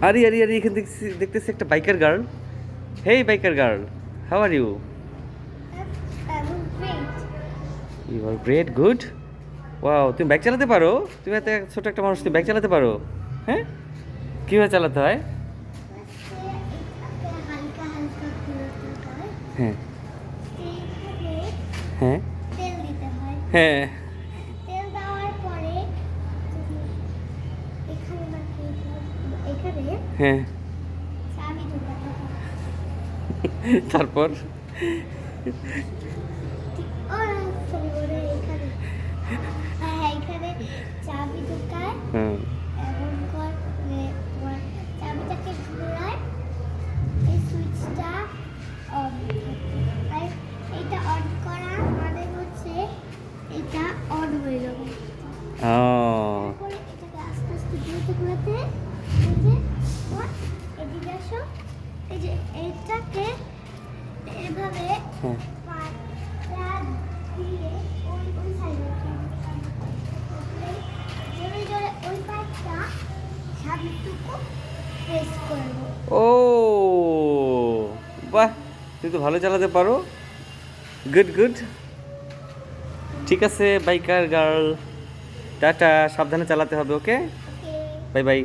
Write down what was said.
আরে আরে আরে, এখানে দেখতেছি একটা biker girl. Hey biker girl, how are you? I'm great. You are great, good. Wow, তুমি বাইক চালাতে পারো? তুমি এত ছোট একটা মানুষ, তুমি বাইক চালাতে পারো? হ্যাঁ, কীভাবে চালাতে হয়? ফার্স্টে এটাকে হালকা হালকা ঘোরাতে হয়। হ্যাঁ এইখানে হ্যাঁ তেল দিতে হয়। হ্যাঁ তেল দেওয়ার পরে যদি এখানে এখানে হ্যাঁ। চাবি ঢোকাতে হয়। তারপর? ও সরি, ওরে এখানে, হ্যাঁ এখানে চাবি ঢোকায়। হ্যাঁ। এমন করে তোমার চাবিটাকে ঘোরায়, এই সুইচটা অন থাকে। আর এইটা অন করা মানে হচ্ছে এটা অন হয়ে যাবে। ও তারপরে এটাকে আস্তে আস্তে ঘুরাতে ঘুরাতে এই যে তোমার এদিকে আসো, এই যে এইটাকে এভাবে হ্যাঁ। পাটা দিয়ে ওই ওই সাইডে জোরে জোরে ওই পাটটা সামনেটুকু প্রেস করবো। ও বাহ, তুমি তো ভালো চালাতে পারো। Good good. ঠিক আছে বাইকার গার্ল, টাটা, সাবধানে চালাতে হবে। Okay, okay. Bye by.